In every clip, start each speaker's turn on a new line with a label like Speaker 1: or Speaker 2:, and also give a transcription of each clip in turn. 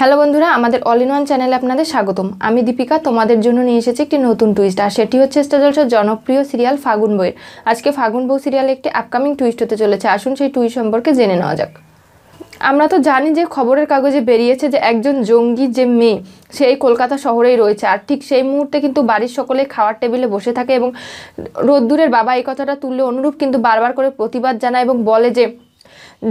Speaker 1: Hello বন্ধুরা, আমাদের all in one চ্যানেলে আপনাদের স্বাগতম। আমি দীপিকা তোমাদের জন্য নিয়ে এসেছি একটি নতুন টুইস্ট, আর সেটি হচ্ছে স্টার জলসার জনপ্রিয় সিরিয়াল ফাগুন বউয়ের। আজকে ফাগুন বউ সিরিয়ালে একটি আপকামিং টুইস্ট হতে চলেছে। আসুন সেই টুইস্ট সম্পর্কে জেনে নেওয়া যাক। আমরা তো জানি যে খবরের কাগজে বেরিয়েছে যে একজন জঙ্গি যে মেয়ে সেই কলকাতা শহরেই রয়েছে, আর ঠিক সেই মুহূর্তে কিন্তু বাড়ির সকলে খাওয়ার টেবিলে বসে থাকে এবং রোদ্দুরের বাবা এই কথাটা তুললে অনুরূপ কিন্তু বারবার করে প্রতিবাদ জানায় এবং বলে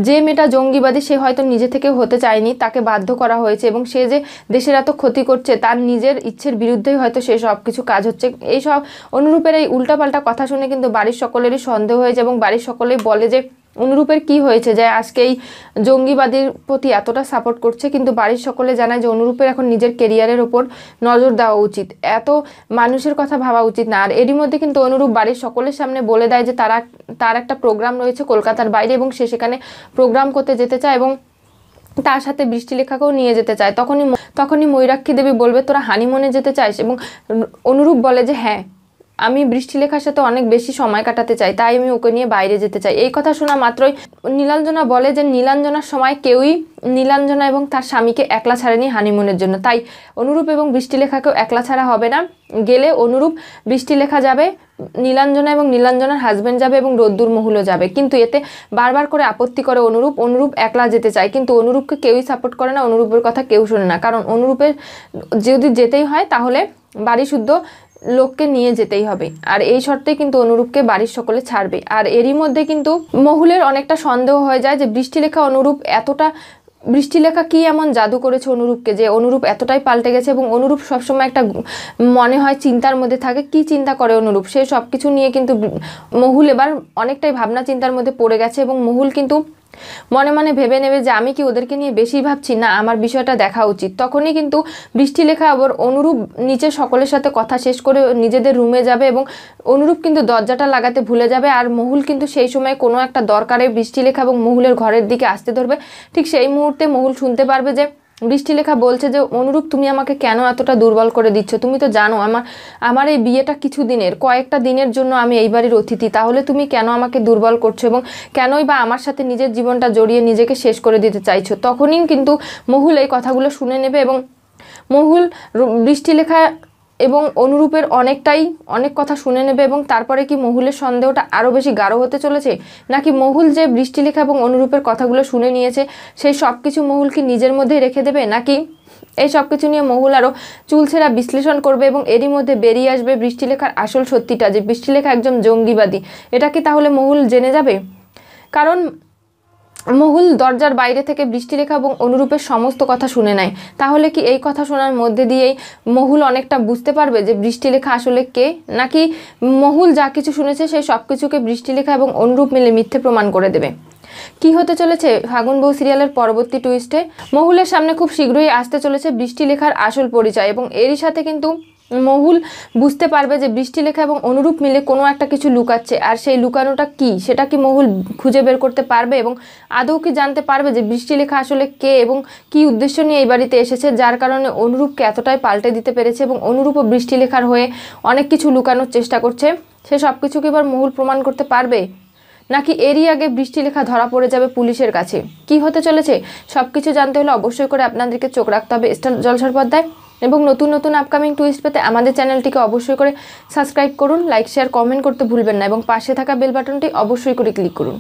Speaker 1: যে মেয়েটা জঙ্গিবাদী সে হয়তো নিজে থেকেও হতে চায়নি, তাকে বাধ্য করা হয়েছে এবং সে যে দেশের এত ক্ষতি করছে তার নিজের ইচ্ছের বিরুদ্ধেই হয়তো সে সব কিছু কাজ হচ্ছে। এই সব অনুরূপের এই উল্টাপাল্টা কথা শুনে কিন্তু বাড়ির সকলেরই সন্দেহ হয়েছে এবং বাড়ির সকলেই বলে যে অনুরূপের কি হয়েছে যে আজকে এই জঙ্গিবাদীর প্রতি এতটা সাপোর্ট করছে। কিন্তু বাড়ির সকলে জানায় যে অনুরূপের এখন নিজের কেরিয়ারের ওপর নজর দেওয়া উচিত, এত মানুষের কথা ভাবা উচিত না। আর এরই মধ্যে কিন্তু অনুরূপ বাড়ির সকলের সামনে বলে দেয় যে তার একটা প্রোগ্রাম রয়েছে কলকাতার বাইরে এবং সে সেখানে প্রোগ্রাম করতে যেতে চায় এবং তার সাথে বৃষ্টিলেখাকেও নিয়ে যেতে চায়। তখনই ময়ূরাক্ষী দেবী বলবে তোরা হানিমুনে যেতে চাইস, এবং অনুরূপ বলে যে হ্যাঁ, আমি বৃষ্টিলেখার সাথে অনেক বেশি সময় কাটাতে চাই, তাই আমি ওকে নিয়ে বাইরে যেতে চাই। এই কথা শোনা মাত্রই নীলাঞ্জনা বলে যে নীলাঞ্জনার সময় কেউই নীলাঞ্জনা এবং তার স্বামীকে একলা ছাড়েনি হানিমুনের জন্য, তাই অনুরূপ এবং বৃষ্টিলেখাকেও একলা ছাড়া হবে না। গেলে অনুরূপ বৃষ্টিলেখা যাবে, নীলাঞ্জনা এবং নীলাঞ্জনার হাজব্যান্ড যাবে এবং রোদ্দুর মহুলও যাবে। কিন্তু এতে বারবার করে আপত্তি করে অনুরূপ একলা যেতে চায়, কিন্তু অনুরূপকে কেউই সাপোর্ট করে না, অনুরূপের কথা কেউ শোনে না। কারণ অনুরূপের যদি যেতেই হয় তাহলে বাড়ি শুদ্ধ লোককে নিয়ে যেতেই হবে, আর এই শর্তে কিন্তু অনুরূপকে বাড়ির সকলে ছাড়বে। আর এরই মধ্যে কিন্তু মহুলের অনেকটা সন্দেহ হয়ে যায় যে বৃষ্টিলেখা কি এমন জাদু করেছে অনুরূপকে যে অনুরূপ এতটাই পাল্টে গেছে। এবং অনুরূপ সবসময় একটা মনে হয় চিন্তার মধ্যে থাকে। কি চিন্তা করে অনুরূপ, সে সব কিছু নিয়ে কিন্তু মহুল এবার অনেকটাই ভাবনা চিন্তার মধ্যে পড়ে গেছে এবং মহুল কিন্তু মনে মনে ভেবে নেবে যে আমি কি ওদেরকে নিয়ে বেশি ভাবছি, না আমার বিষয়টা দেখা উচিত। তখনই কিন্তু বৃষ্টিলেখা আবার অনুরূপ নিচে সকলের সাথে কথা শেষ করে নিজেদের রুমে যাবে এবং অনুরূপ কিন্তু দরজাটা লাগাতে ভুলে যাবে। আর মহুল কিন্তু সেই সময় কোনো একটা দরকারে বৃষ্টিলেখা এবং মহুলের ঘরের দিকে আসতে ধরবে। ঠিক সেই মুহূর্তে মহুল শুনতে পারবে যে বৃষ্টিলেখা বলছে যে অনুরূপ তুমি আমাকে কেন এতটা দুর্বল করে দিচ্ছ, তুমি তো জানো আমার এই বিয়েটা কিছু দিনের, কয়েকটা দিনের জন্য আমি এই বাড়ির অতিথি, তাহলে তুমি কেন আমাকে দুর্বল করছো এবং কেনই বা আমার সাথে নিজের জীবনটা জড়িয়ে নিজেকে শেষ করে দিতে চাইছো। তখনই কিন্তু মহুল এই কথাগুলো শুনে নেবে এবং মহুল বৃষ্টিলেখা এবং অনুরূপের অনেক কথা শুনে নেবে এবং তারপরে কি মহুলের সন্দেহটা আরও বেশি গাঢ় হতে চলেছে, নাকি মহুল যে বৃষ্টিলেখা এবং অনুরূপের কথাগুলো শুনে নিয়েছে সেই সব কিছু মহুল কি নিজের মধ্যেই রেখে দেবে, নাকি এই সব কিছু নিয়ে মহুল আরও চুলছেরা বিশ্লেষণ করবে এবং এরই মধ্যে বেরিয়ে আসবে বৃষ্টিলেখার আসল সত্যিটা, যে বৃষ্টিলেখা একজন জঙ্গিবাদী। এটা কি তাহলে মহুল জেনে যাবে? কারণ মহুল দরজার বাইরে থেকে বৃষ্টিলেখা এবং অনুরূপের সমস্ত কথা শুনে নেয়। তাহলে কি এই কথা শোনার মধ্যে দিয়েই মহুল অনেকটা বুঝতে পারবে যে বৃষ্টিলেখা আসলে কে, নাকি মহুল যা কিছু শুনেছে সেই সব কিছুকে বৃষ্টিলেখা এবং অনুরূপ মিলে মিথ্যে প্রমাণ করে দেবে? কি হতে চলেছে ফাগুন বউ সিরিয়ালের পরবর্তী টুইস্টে? মহুলের সামনে খুব শীঘ্রই আসতে চলেছে বৃষ্টিলেখার আসল পরিচয় এবং এরই সাথে কিন্তু মহুল বুঝতে পারবে যে বৃষ্টিলেখা এবং অনুরূপ মিলে কোনো একটা কিছু লুকাচ্ছে, আর সেই লুকানোটা কি সেটা কি মহুল খুঁজে বের করতে পারবে এবং আদৌ কি জানতে পারবে যে বৃষ্টিলেখা আসলে কে এবং কি উদ্দেশ্য নিয়ে এই বাড়িতে এসেছে, যার কারণে অনুরূপকে এতটাই পাল্টে দিতে পেরেছে এবং অনুরূপ ও বৃষ্টিলেখার হয়ে অনেক কিছু লুকানোর চেষ্টা করছে। সে সব কিছুকে এবার মহুল প্রমাণ করতে পারবে, নাকি এরই আগে বৃষ্টিলেখা ধরা পড়ে যাবে পুলিশের কাছে? কি হতে চলেছে সব কিছু জানতে হলে অবশ্যই করে আপনাদেরকে চোখ রাখতে হবে স্টার জলসার পর্দায়, এবং নতুন আপকামিং টুইস্ট পেতে আমাদের চ্যানেলটিকে অবশ্যই করে সাবস্ক্রাইব করুন, লাইক শেয়ার কমেন্ট করতে ভুলবেন না এবং পাশে থাকা বেল বাটনটি অবশ্যই করে ক্লিক করুন।